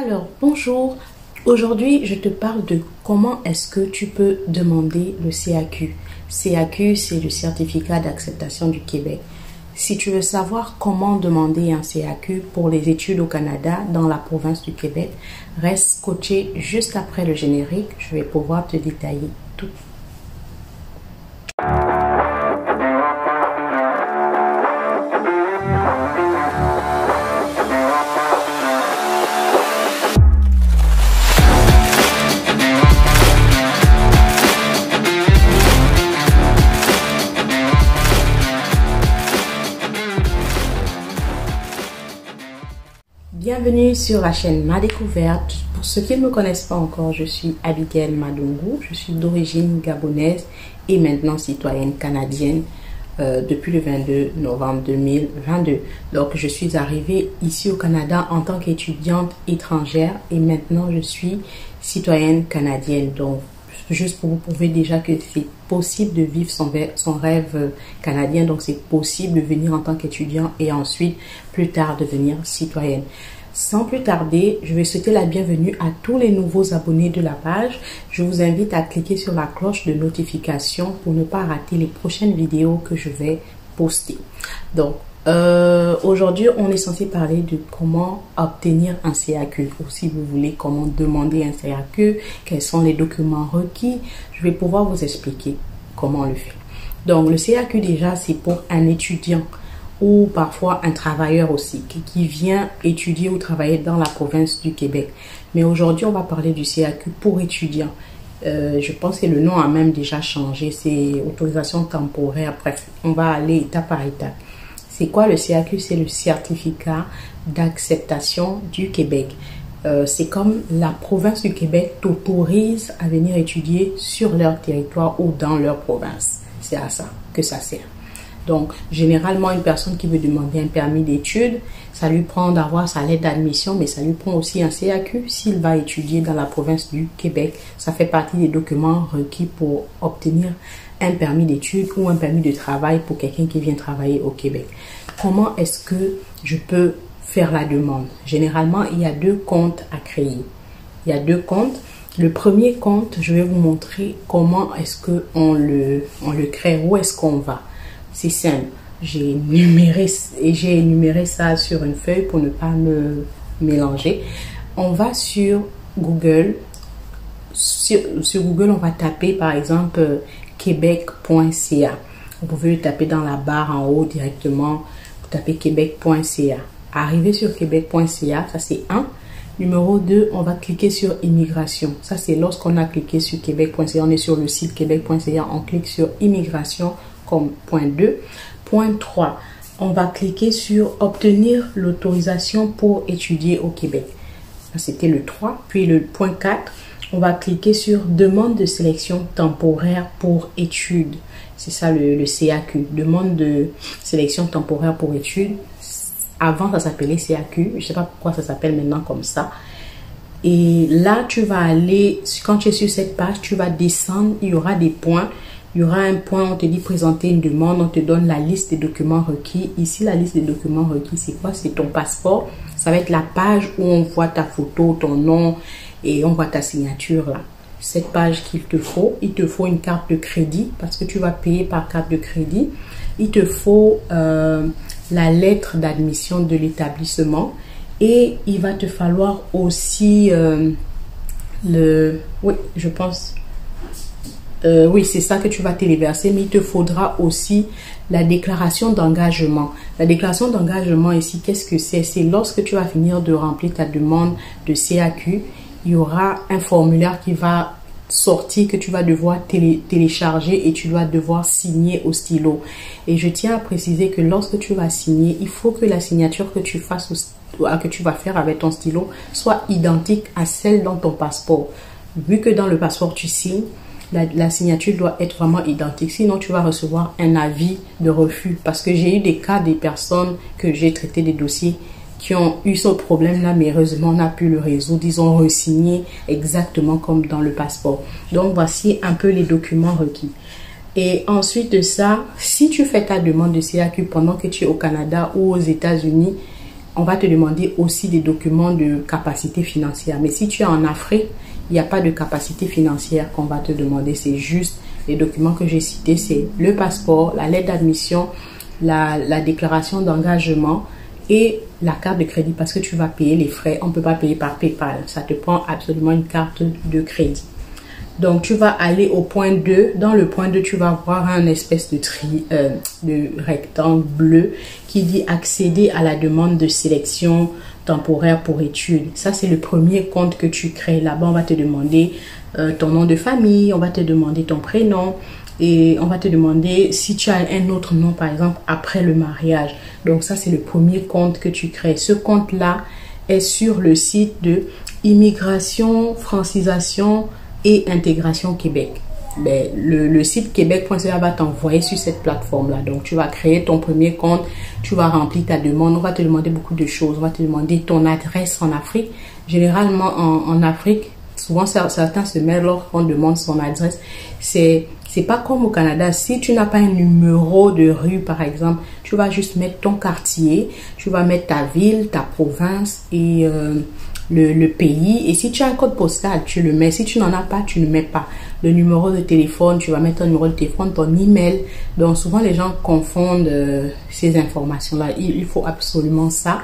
Alors, bonjour. Aujourd'hui, je te parle de comment est-ce que tu peux demander le CAQ. CAQ, c'est le certificat d'acceptation du Québec. Si tu veux savoir comment demander un CAQ pour les études au Canada dans la province du Québec, reste scotché juste après le générique. Je vais pouvoir te détailler tout. Bienvenue sur la chaîne Ma Découverte. Pour ceux qui ne me connaissent pas encore, je suis Abigail Madungu. Je suis d'origine gabonaise et maintenant citoyenne canadienne depuis le 22 novembre 2022. Donc, je suis arrivée ici au Canada en tant qu'étudiante étrangère et maintenant je suis citoyenne canadienne. Donc, juste pour vous prouver déjà que c'est possible de vivre son rêve canadien. Donc, c'est possible de venir en tant qu'étudiant et ensuite, plus tard, devenir citoyenne. Sans plus tarder, je vais souhaiter la bienvenue à tous les nouveaux abonnés de la page. Je vous invite à cliquer sur la cloche de notification pour ne pas rater les prochaines vidéos que je vais poster. Donc, aujourd'hui, on est censé parler de comment obtenir un CAQ. Ou si vous voulez, comment demander un CAQ, quels sont les documents requis. Je vais pouvoir vous expliquer comment on le fait. Donc, le CAQ déjà, c'est pour un étudiant ou parfois un travailleur aussi qui vient étudier ou travailler dans la province du Québec. Mais aujourd'hui, on va parler du CAQ pour étudiants. Je pense que le nom a même déjà changé. C'est autorisation temporaire. Bref, on va aller étape par étape. C'est quoi le CAQ? C'est le certificat d'acceptation du Québec. C'est comme la province du Québec t'autorise à venir étudier sur leur territoire ou dans leur province. C'est à ça que ça sert. Donc, généralement, une personne qui veut demander un permis d'études, ça lui prend d'avoir sa lettre d'admission, mais ça lui prend aussi un CAQ s'il va étudier dans la province du Québec. Ça fait partie des documents requis pour obtenir un permis d'études ou un permis de travail pour quelqu'un qui vient travailler au Québec. Comment est-ce que je peux faire la demande? Généralement, il y a deux comptes à créer. Il y a deux comptes. Le premier compte, je vais vous montrer comment est-ce qu'on le crée, où est-ce qu'on va. C'est simple. J'ai énuméré ça sur une feuille pour ne pas me mélanger. On va sur Google. Sur Google, on va taper par exemple québec.ca. Vous pouvez le taper dans la barre en haut directement. Vous tapez québec.ca. Arrivé sur québec.ca, ça c'est 1. Numéro 2, on va cliquer sur immigration. Ça c'est lorsqu'on a cliqué sur québec.ca. On est sur le site québec.ca. On clique sur immigration comme point 2. Point 3, on va cliquer sur obtenir l'autorisation pour étudier au Québec. C'était le 3. Puis le point 4, on va cliquer sur demande de sélection temporaire pour études. C'est ça le CAQ, demande de sélection temporaire pour études. Avant, ça s'appelait CAQ. Je ne sais pas pourquoi ça s'appelle maintenant comme ça. Et là, tu vas aller, quand tu es sur cette page, tu vas descendre. Il y aura des points. Il y aura un point, on te dit présenter une demande, on te donne la liste des documents requis. Ici, la liste des documents requis, c'est quoi? C'est ton passeport. Ça va être la page où on voit ta photo, ton nom et on voit ta signature là. Cette page qu'il te faut, il te faut une carte de crédit parce que tu vas payer par carte de crédit. Il te faut la lettre d'admission de l'établissement et il va te falloir aussi oui, je pense... oui, c'est ça que tu vas téléverser, mais il te faudra aussi la déclaration d'engagement. La déclaration d'engagement ici, qu'est-ce que c'est? C'est lorsque tu vas finir de remplir ta demande de CAQ, il y aura un formulaire qui va sortir que tu vas devoir télécharger et tu vas devoir signer au stylo. Et je tiens à préciser que lorsque tu vas signer, il faut que la signature que tu vas faire avec ton stylo soit identique à celle dans ton passeport. Vu que dans le passeport tu signes, la signature doit être vraiment identique. Sinon, tu vas recevoir un avis de refus. Parce que j'ai eu des cas des personnes que j'ai traité des dossiers qui ont eu ce problème-là, mais heureusement, on a pu le résoudre. Ils ont re-signé exactement comme dans le passeport. Donc, voici un peu les documents requis. Et ensuite de ça, si tu fais ta demande de CAQ pendant que tu es au Canada ou aux États-Unis, on va te demander aussi des documents de capacité financière. Mais si tu es en Afrique, il n'y a pas de capacité financière qu'on va te demander. C'est juste les documents que j'ai cités, c'est le passeport, la lettre d'admission, la déclaration d'engagement et la carte de crédit parce que tu vas payer les frais. On ne peut pas payer par PayPal. Ça te prend absolument une carte de crédit. Donc, tu vas aller au point 2. Dans le point 2, tu vas voir un espèce de rectangle bleu qui dit accéder à la demande de sélection temporaire pour études. Ça, c'est le premier compte que tu crées. Là-bas, on va te demander ton nom de famille, on va te demander ton prénom et on va te demander si tu as un autre nom, par exemple, après le mariage. Donc, ça, c'est le premier compte que tu crées. Ce compte-là est sur le site de Immigration, Francisation et Intégration Québec. Ben, le site québec.ca va t'envoyer sur cette plateforme-là. Donc, tu vas créer ton premier compte, tu vas remplir ta demande. On va te demander beaucoup de choses. On va te demander ton adresse en Afrique. Généralement, en Afrique, souvent, certains se mêlent lorsqu'on demande son adresse. C'est pas comme au Canada. Si tu n'as pas un numéro de rue, par exemple, tu vas juste mettre ton quartier, tu vas mettre ta ville, ta province et le pays. Et si tu as un code postal, tu le mets. Si tu n'en as pas, tu ne mets pas. Le numéro de téléphone, tu vas mettre ton numéro de téléphone, ton email. Donc, souvent, les gens confondent ces informations-là. Il faut absolument ça.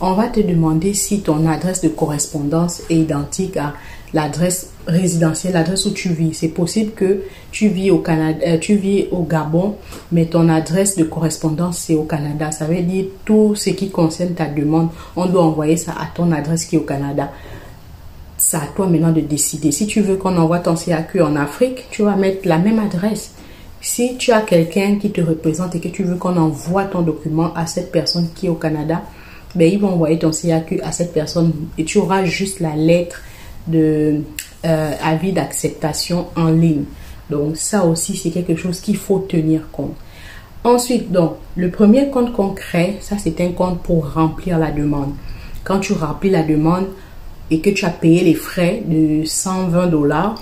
On va te demander si ton adresse de correspondance est identique à l'adresse résidentielle, l'adresse où tu vis. C'est possible que tu vis au Canada, tu vis au Gabon, mais ton adresse de correspondance c'est au Canada. Ça veut dire tout ce qui concerne ta demande, on doit envoyer ça à ton adresse qui est au Canada. C'est à toi maintenant de décider. Si tu veux qu'on envoie ton CAQ en Afrique, tu vas mettre la même adresse. Si tu as quelqu'un qui te représente et que tu veux qu'on envoie ton document à cette personne qui est au Canada, ben, ils vont envoyer ton CAQ à cette personne et tu auras juste la lettre de avis d'acceptation en ligne. Donc ça aussi c'est quelque chose qu'il faut tenir compte. Ensuite, donc le premier compte qu'on crée, ça c'est un compte pour remplir la demande. Quand tu remplis la demande et que tu as payé les frais de 120 $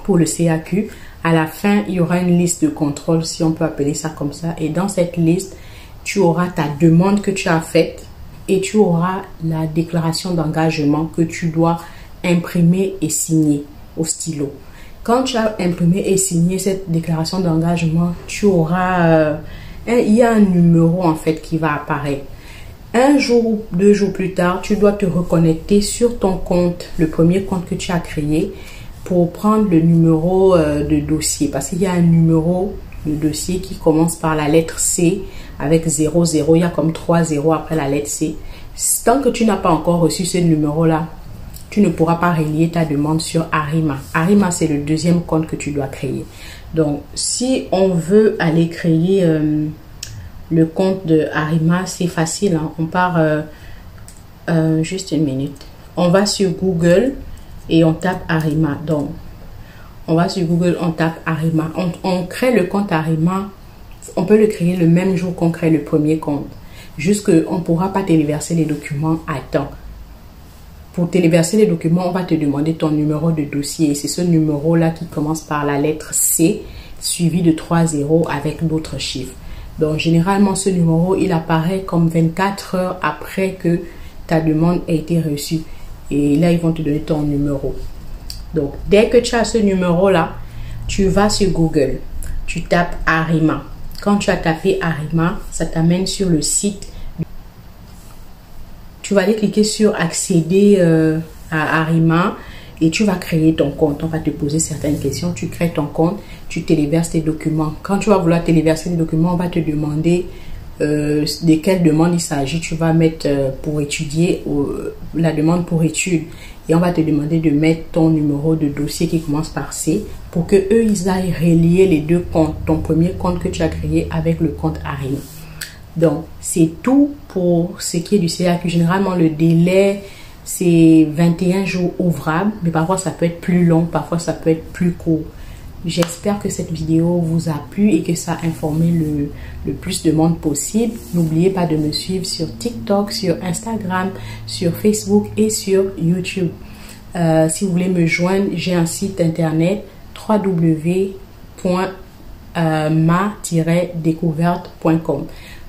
pour le CAQ, à la fin il y aura une liste de contrôle, si on peut appeler ça comme ça, et dans cette liste tu auras ta demande que tu as faite et tu auras la déclaration d'engagement que tu dois imprimer et signer au stylo. Quand tu as imprimé et signé cette déclaration d'engagement, tu auras il y a un numéro en fait qui va apparaître. Un jour ou 2 jours plus tard, tu dois te reconnecter sur ton compte, le premier compte que tu as créé, pour prendre le numéro de dossier. Parce qu'il y a un numéro de dossier qui commence par la lettre C avec 00. Il y a comme 3 zéros après la lettre C. Tant que tu n'as pas encore reçu ce numéro-là, tu ne pourras pas relier ta demande sur Arima. Arima, c'est le deuxième compte que tu dois créer. Donc, si on veut aller créer le compte de Arima, c'est facile. Hein? On part, juste une minute. On va sur Google et on tape Arima. Donc, on va sur Google, on tape Arima. On crée le compte Arima. On peut le créer le même jour qu'on crée le premier compte. Juste qu'on ne pourra pas téléverser les documents à temps. Pour téléverser les documents, on va te demander ton numéro de dossier. C'est ce numéro-là qui commence par la lettre C, suivi de 3 zéros avec d'autres chiffres. Donc, généralement, ce numéro, il apparaît comme 24 heures après que ta demande a été reçue. Et là, ils vont te donner ton numéro. Donc, dès que tu as ce numéro-là, tu vas sur Google. Tu tapes Arima. Quand tu as tapé Arima, ça t'amène sur le site. Tu vas aller cliquer sur accéder à Arima et tu vas créer ton compte. On va te poser certaines questions. Tu crées ton compte, tu téléverses tes documents. Quand tu vas vouloir téléverser les documents, on va te demander de quelle demande il s'agit. Tu vas mettre pour étudier la demande pour études. Et on va te demander de mettre ton numéro de dossier qui commence par C pour que eux ils aillent relier les deux comptes. Ton premier compte que tu as créé avec le compte Arima. Donc, c'est tout pour ce qui est du CAQ. Généralement, le délai, c'est 21 jours ouvrables, mais parfois ça peut être plus long, parfois ça peut être plus court. J'espère que cette vidéo vous a plu et que ça a informé le plus de monde possible. N'oubliez pas de me suivre sur TikTok, sur Instagram, sur Facebook et sur YouTube. Si vous voulez me joindre, j'ai un site internet www.ma-découverte.com.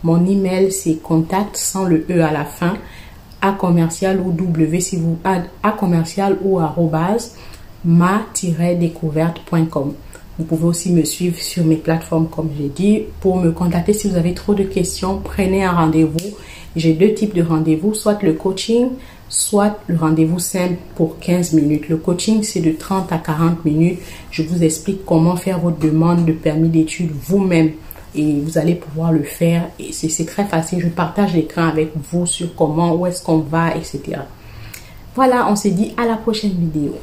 Mon email, c'est contact sans le E à la fin, à commercial ou W si vous à commercial ou arrobase ma-découverte.com. Vous pouvez aussi me suivre sur mes plateformes comme j'ai dit. Pour me contacter si vous avez trop de questions, prenez un rendez-vous. J'ai 2 types de rendez-vous, soit le coaching, soit le rendez-vous simple pour 15 minutes. Le coaching, c'est de 30 à 40 minutes. Je vous explique comment faire votre demande de permis d'études vous-même et vous allez pouvoir le faire. Et c'est très facile. Je partage l'écran avec vous sur comment, où est-ce qu'on va, etc. Voilà, on se dit à la prochaine vidéo.